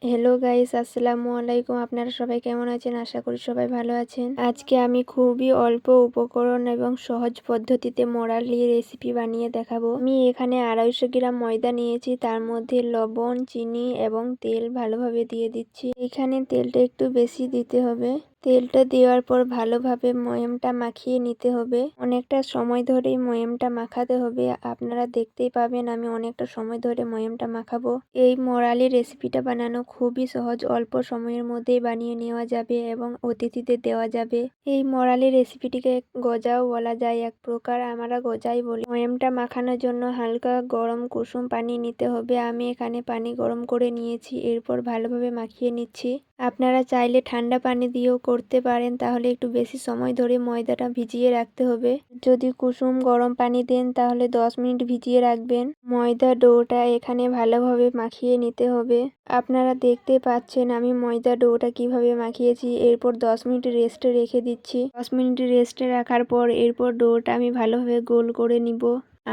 Hello guys, আসসালামু আলাইকুম। আপনারা সবাই কেমন আছেন? আশা করি সবাই ভালো আছেন। আজকে আমি খুবই অল্প উপকরণ এবং সহজ পদ্ধতিতে মোরালি রেসিপি বানিয়ে দেখাবো। আমি এখানে 250 গ্রাম ময়দা নিয়েছি, তার মধ্যে লবণ, চিনি এবং তেল ভালোভাবে দিয়ে দিচ্ছি। এখানে তেলটা একটু বেশি দিতে হবে। তেলটা দেওয়ার পর ভালোভাবে ময়ামটা মাখিয়ে নিতে হবে। অনেকটা সময় ধরেই ময়ামটা মাখাতে হবে। আপনারা দেখতেই পাবেন আমি অনেকটা সময় ধরে ময়ামটা মাখাবো। এই মোরালি রেসিপিটা বানানো খুবই সহজ, অল্প সময়ের মধ্যেই বানিয়ে নেওয়া যাবে এবং অতিথিদের দেওয়া যাবে। এই মোরালি রেসিপিটিকে গজাও বলা যায় এক প্রকার, আমরা গজাই বলি। ময়ামটা মাখানোর জন্য হালকা গরম কুসুম পানি নিতে হবে। আমি এখানে পানি গরম করে নিয়েছি, এরপর ভালোভাবে মাখিয়ে নিচ্ছি। আপনারা চাইলে ঠান্ডা পানি দিয়েও করতে পারেন, তাহলে একটু বেশি সময় ধরে ময়দাটা ভিজিয়ে রাখতে হবে। যদি কুসুম গরম পানি দেন তাহলে 10 মিনিট ভিজিয়ে রাখবেন। ময়দা ডোটা এখানে ভালোভাবে মাখিয়ে নিতে হবে। আপনারা দেখতে পাচ্ছেন আমি ময়দা ডোটা কিভাবে মাখিয়েছি। এরপর 10 মিনিট রেস্টে রেখে দিচ্ছি। 10 মিনিট রেস্টে রাখার পর এরপর ডোটা আমি ভালোভাবে গোল করে নিব।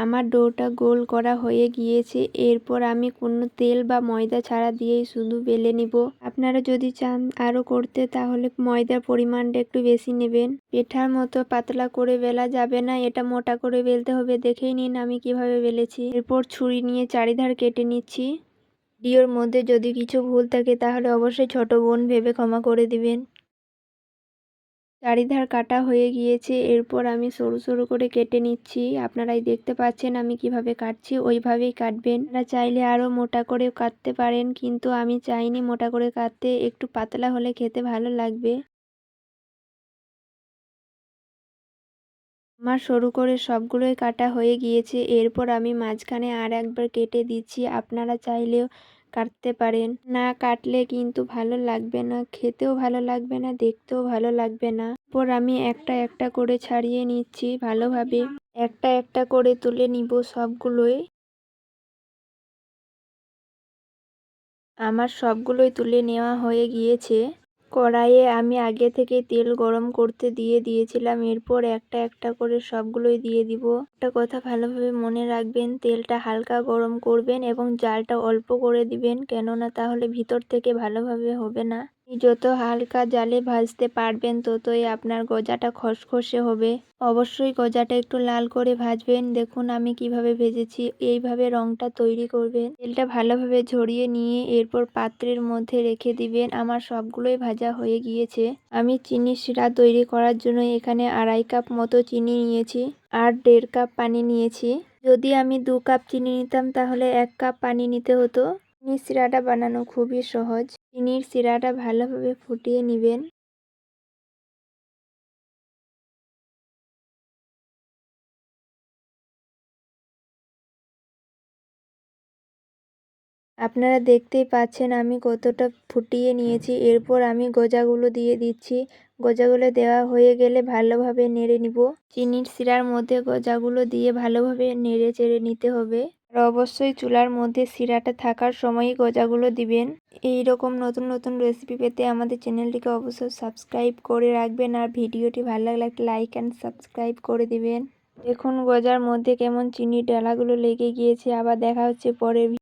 আমার ডোটা গোল করা হয়ে গিয়েছে। এরপর আমি কোনো তেল বা ময়দা ছাড়া দিয়েই শুধু বেলে নিব। আপনারা যদি চান আরও করতে তাহলে ময়দার পরিমাণটা একটু বেশি নেবেন। পেঠার মতো পাতলা করে বেলা যাবে না, এটা মোটা করে বেলতে হবে। দেখেই নিন আমি কিভাবে বেলেছি। এরপর ছুরি নিয়ে চারিধার কেটে নিচ্ছি। ভিডিওর মধ্যে যদি কিছু ভুল থাকে তাহলে অবশ্যই ছোট বোন ভেবে ক্ষমা করে দিবেন। চারিধার কাটা হয়ে গিয়েছে, এরপর আমি সরু সরু করে কেটে নিচ্ছি। আপনারাই দেখতে পাচ্ছেন আমি কিভাবে কাটছি, ওইভাবেই কাটবেন। আপনারা চাইলে আরও মোটা করে কাটতে পারেন, কিন্তু আমি চাইনি মোটা করে কাটতে, একটু পাতলা হলে খেতে ভালো লাগবে। আমার সরু করে সবগুলোই কাটা হয়ে গিয়েছে। এরপর আমি মাঝখানে আর একবার কেটে দিচ্ছি। আপনারা চাইলেও কাটতে পারেন। না কাটলে কিন্তু ভালো লাগবে না, খেতেও ভালো লাগবে না, দেখতেও ভালো লাগবে না। এরপর আমি একটা একটা করে ছাড়িয়ে নিচ্ছি ভালোভাবে। একটা একটা করে তুলে নিব সবগুলোই। আমার সবগুলোই তুলে নেওয়া হয়ে গিয়েছে। কড়াইয়ে আমি আগে থেকে তেল গরম করতে দিয়ে দিয়েছিলাম। এরপর একটা একটা করে সবগুলোই দিয়ে দিব। একটা কথা ভালোভাবে মনে রাখবেন, তেলটা হালকা গরম করবেন এবং জালটা অল্প করে দিবেন, কেননা তাহলে ভিতর থেকে ভালোভাবে হবে না। যত হালকা জালে ভাজতে পারবেন ততই আপনার গজাটা খসখসে হবে। অবশ্যই গজাটা একটু লাল করে ভাজবেন। দেখুন আমি কিভাবে ভেজেছি, এইভাবে রংটা তৈরি করবেন। তেলটা ভালোভাবে ঝরিয়ে নিয়ে এরপর পাত্রের মধ্যে রেখে দিবেন। আমার সবগুলোই ভাজা হয়ে গিয়েছে। আমি চিনি শিরা তৈরি করার জন্য এখানে 2.5 কাপ মতো চিনি নিয়েছি আর 1.5 কাপ পানি নিয়েছি। যদি আমি 2 কাপ চিনি নিতাম তাহলে 1 কাপ পানি নিতে হতো। চিনির শিরাটা বানানো খুবই সহজ। চিনির শিরাটা ভালোভাবে ফুটিয়ে নেবেন। আপনারা দেখতেই পাচ্ছেন আমি কতটা ফুটিয়ে নিয়েছি। এরপর আমি গজাগুলো দিয়ে দিচ্ছি। গজাগুলো দেওয়া হয়ে গেলে ভালোভাবে নেড়ে নিব। চিনির শিরার মধ্যে গজাগুলো দিয়ে ভালোভাবে নেড়ে চেড়ে নিতে হবে। আর অবশ্যই চুলার মধ্যে শিরাটা থাকার সময়ই গজাগুলো দিবেন। এই রকম নতুন নতুন রেসিপি পেতে আমাদের চ্যানেলটিকে অবশ্যই সাবস্ক্রাইব করে রাখবেন, আর ভিডিওটি ভালো লাগলে একটা লাইক অ্যান্ড সাবস্ক্রাইব করে দিবেন। দেখুন গজার মধ্যে কেমন চিনির ডালাগুলো লেগে গিয়েছে। আবার দেখা হচ্ছে পরের